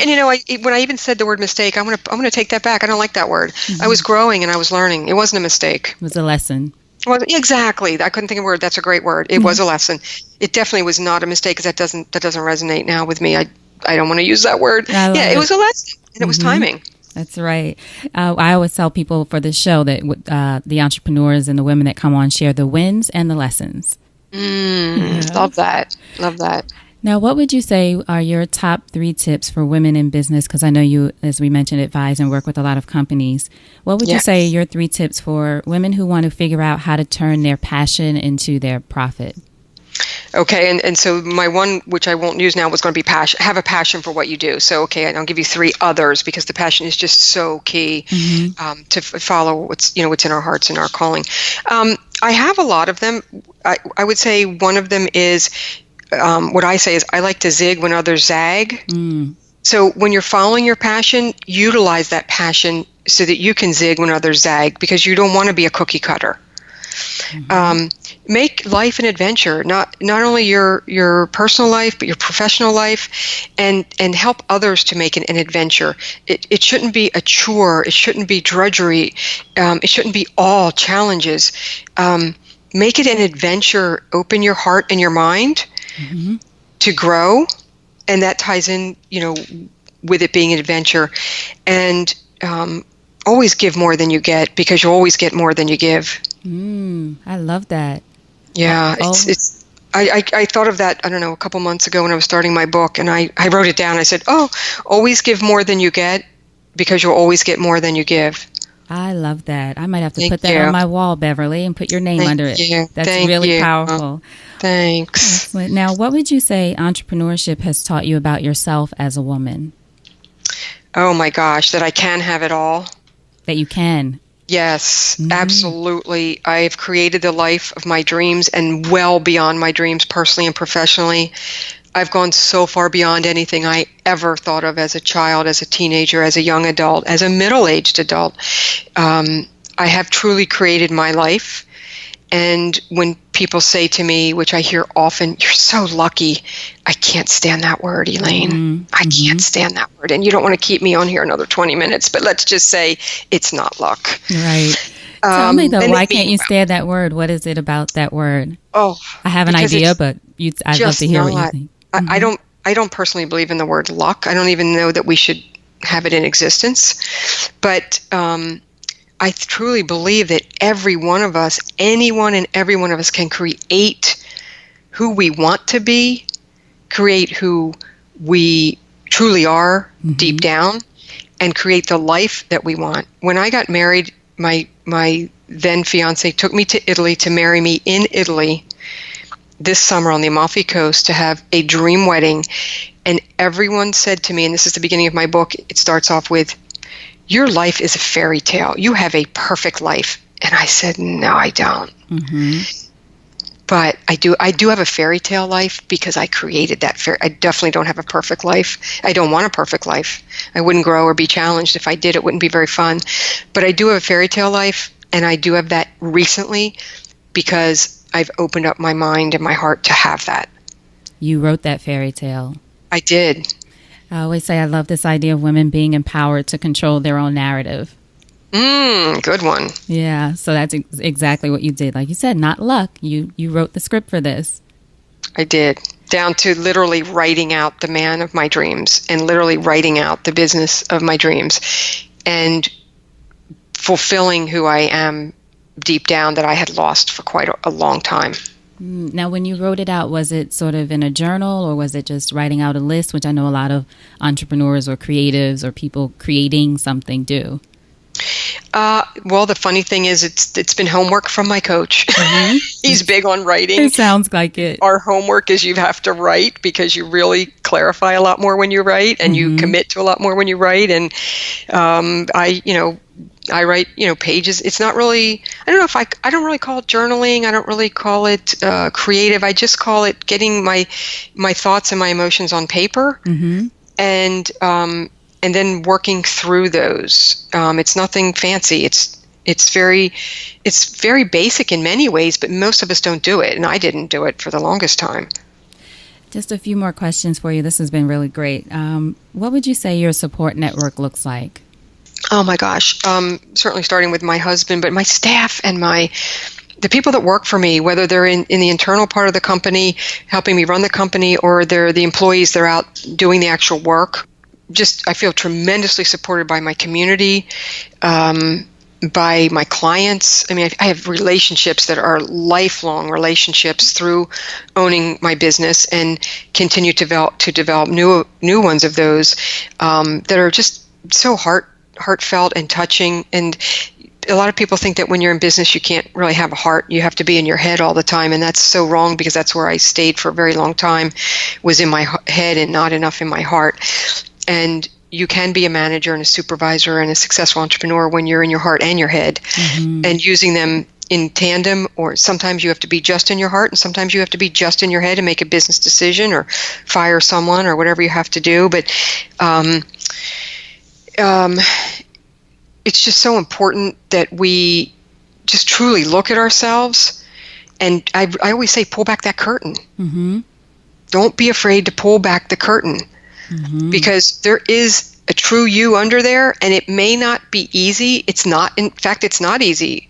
when I even said the word mistake, I'm gonna take that back. I don't like that word. Mm-hmm. I was growing and I was learning. It wasn't a mistake. It was a lesson. Well, exactly. I couldn't think of a word. That's a great word. It was a lesson. It definitely was not a mistake, because that doesn't resonate now with me. I don't want to use that word. It was a lesson, and it was timing. That's right. I always tell people for this show that the entrepreneurs and the women that come on share the wins and the lessons. Love that. Love that. Now, what would you say are your top 3 tips for women in business? Because I know you, as we mentioned, advise and work with a lot of companies. What would you say are your 3 tips for women who want to figure out how to turn their passion into their profit? Okay, and so my one, which I won't use now, was going to be passion. Have a passion for what you do. So, I'll give you 3 others, because the passion is just so key to follow what's in our hearts and our calling. I have a lot of them. I would say one of them is, what I say is, I like to zig when others zag. So when you're following your passion, utilize that passion so that you can zig when others zag, because you don't want to be a cookie cutter. Make life an adventure, not only your personal life, but your professional life, and help others to make it an adventure. It shouldn't be a chore. It shouldn't be drudgery. It shouldn't be all challenges. Make it an adventure. Open your heart and your mind to grow, and that ties in, with it being an adventure. And always give more than you get, because you always get more than you give. I love that. Yeah, it's. I thought of that, I don't know, a couple months ago when I was starting my book, and I wrote it down. I said, always give more than you get, because you'll always get more than you give. I love that. I might have to put that on my wall, Beverly, and put your name under it. That's really powerful. Thanks. Excellent. Now, what would you say entrepreneurship has taught you about yourself as a woman? Oh my gosh, that I can have it all. That you can. Yes, absolutely. I've created the life of my dreams, and well beyond my dreams, personally and professionally. I've gone so far beyond anything I ever thought of as a child, as a teenager, as a young adult, as a middle-aged adult. I have truly created my life. And when people say to me, which I hear often, "You're so lucky," I can't stand that word, Elayne. I can't stand that word. And you don't want to keep me on here another 20 minutes, but let's just say it's not luck. Right. Tell me, though, why can't you stand that word? What is it about that word? Oh, I have an idea, but I'd love to hear what you think. I don't personally believe in the word luck. I don't even know that we should have it in existence. But I truly believe that every one of us, anyone and every one of us, can create who we want to be, create who we truly are deep down, and create the life that we want. When I got married, my then fiance took me to Italy to marry me in Italy this summer on the Amalfi Coast to have a dream wedding. And everyone said to me, and this is the beginning of my book, it starts off with, "Your life is a fairy tale. You have a perfect life." And I said, "No, I don't." But I do have a fairy tale life, because I created that. I definitely don't have a perfect life. I don't want a perfect life. I wouldn't grow or be challenged. If I did, it wouldn't be very fun. But I do have a fairy tale life, and I do have that recently, because I've opened up my mind and my heart to have that. You wrote that fairy tale. I did. I always say I love this idea of women being empowered to control their own narrative. Good one. Yeah, so that's exactly what you did. Like you said, not luck. You wrote the script for this. I did. down to literally writing out the man of my dreams and literally writing out the business of my dreams and fulfilling who I am deep down that I had lost for quite a long time. Now, when you wrote it out, was it sort of in a journal, or was it just writing out a list, which I know a lot of entrepreneurs or creatives or people creating something do? Well, the funny thing is it's been homework from my coach. Mm-hmm. He's big on writing. It sounds like it. Our homework is you have to write because you really clarify a lot more when you write, and you commit to a lot more when you write. And I write, pages. It's not really, I don't really call it journaling. I don't really call it creative. I just call it getting my thoughts and my emotions on paper, and then working through those. It's nothing fancy. It's very basic in many ways, but most of us don't do it, and I didn't do it for the longest time. Just a few more questions for you. This has been really great. What would you say your support network looks like? Oh my gosh. Certainly starting with my husband, but my staff and the people that work for me, whether they're in the internal part of the company, helping me run the company, or they're the employees that are out doing the actual work. I feel tremendously supported by my community, by my clients. I mean, I have relationships that are lifelong relationships through owning my business, and continue to develop new ones of those that are just so heartfelt and touching. And a lot of people think that when you're in business, you can't really have a heart. You have to be in your head all the time. And that's so wrong, because that's where I stayed for a very long time, was in my head and not enough in my heart. And you can be a manager and a supervisor and a successful entrepreneur when you're in your heart and your head, and using them in tandem. Or sometimes you have to be just in your heart, and sometimes you have to be just in your head and make a business decision or fire someone or whatever you have to do. But it's just so important that we just truly look at ourselves. And I always say, pull back that curtain. Don't be afraid to pull back the curtain, because there is a true you under there, and it may not be easy. It's not, in fact, it's not easy.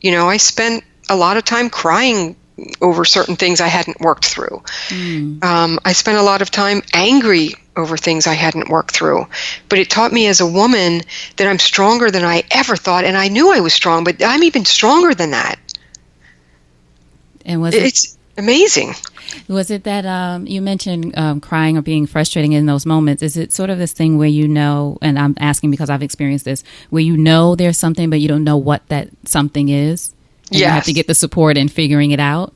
I spent a lot of time crying over certain things I hadn't worked through. I spent a lot of time angry over things I hadn't worked through. But it taught me as a woman that I'm stronger than I ever thought, and I knew I was strong, but I'm even stronger than that. And it's amazing. Was it that you mentioned crying or being frustrating in those moments? Is it sort of this thing where and I'm asking because I've experienced this, where there's something, but you don't know what that something is? And you have to get the support in figuring it out?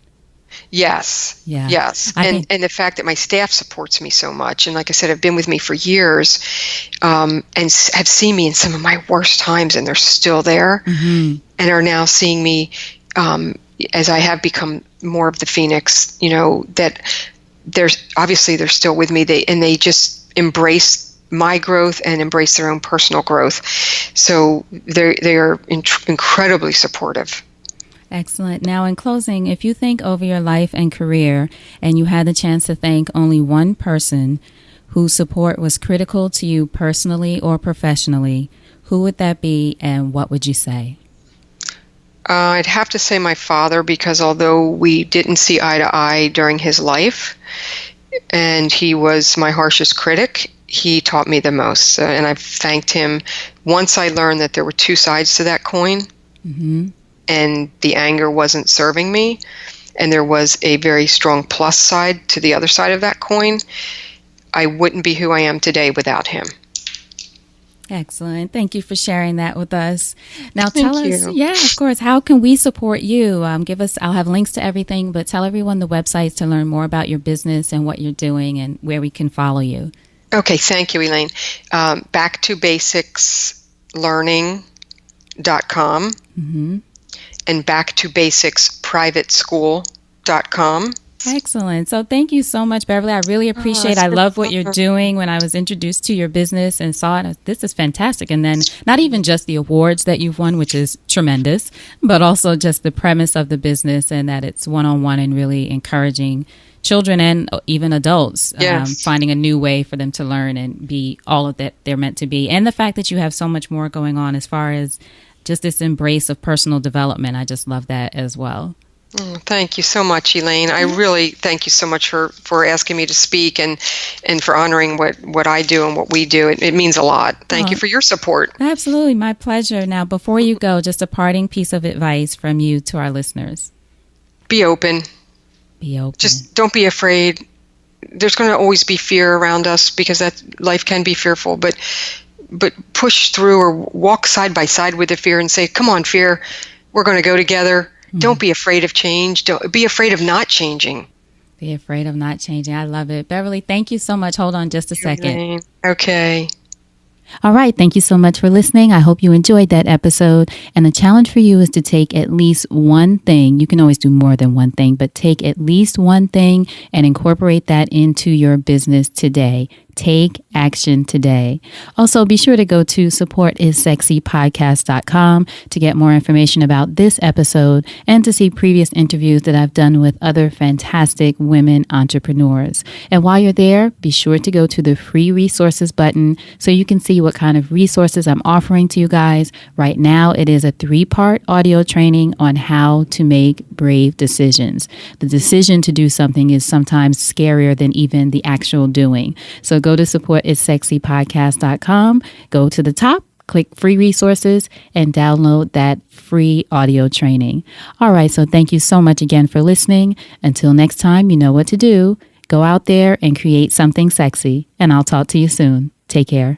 Yes. Yeah. Yes. And the fact that my staff supports me so much, and like I said, have been with me for years, and have seen me in some of my worst times, and they're still there, and are now seeing me as I have become more of the phoenix, that they're still with me. They just embrace my growth and embrace their own personal growth. So they are incredibly supportive. Excellent. Now, in closing, if you think over your life and career, and you had the chance to thank only one person whose support was critical to you personally or professionally, who would that be, and what would you say? I'd have to say my father, because although we didn't see eye to eye during his life, and he was my harshest critic, he taught me the most. And I've thanked him once I learned that there were two sides to that coin, and the anger wasn't serving me, and there was a very strong plus side to the other side of that coin. I wouldn't be who I am today without him. Excellent. Thank you for sharing that with us. Now tell us, of course, how can we support you? I'll have links to everything, but tell everyone the websites to learn more about your business and what you're doing and where we can follow you. Okay. Thank you, Elayne. backtobasicslearning.com and backtobasicsprivateschool.com. Excellent. So thank you so much, Beverly. I really appreciate it. I love what you're doing. When I was introduced to your business and saw it, this is fantastic. And then not even just the awards that you've won, which is tremendous, but also just the premise of the business, and that it's one-on-one and really encouraging children and even adults, finding a new way for them to learn and be all of that they're meant to be. And the fact that you have so much more going on as far as just this embrace of personal development. I just love that as well. Oh, thank you so much, Elayne. I really thank you so much for asking me to speak and for honoring what I do and what we do. It means a lot. Thank you for your support. Absolutely. My pleasure. Now, before you go, just a parting piece of advice from you to our listeners. Be open. Be open. Just don't be afraid. There's going to always be fear around us because that life can be fearful, but push through or walk side by side with the fear and say, come on, fear, we're going to go together. Don't be afraid of change. Don't be afraid of not changing. Be afraid of not changing. I love it. Beverly, thank you so much. Hold on just a second. Okay. All right. Thank you so much for listening. I hope you enjoyed that episode. And the challenge for you is to take at least one thing. You can always do more than one thing, but take at least one thing and incorporate that into your business today. Take action today. Also, be sure to go to supportissexypodcast.com to get more information about this episode and to see previous interviews that I've done with other fantastic women entrepreneurs. And while you're there, be sure to go to the free resources button so you can see what kind of resources I'm offering to you guys. Right now, it is a 3-part audio training on how to make brave decisions. The decision to do something is sometimes scarier than even the actual doing. So go to supportissexypodcast.com, go to the top, click free resources, and download that free audio training. All right, so thank you so much again for listening. Until next time, you know what to do. Go out there and create something sexy, and I'll talk to you soon. Take care.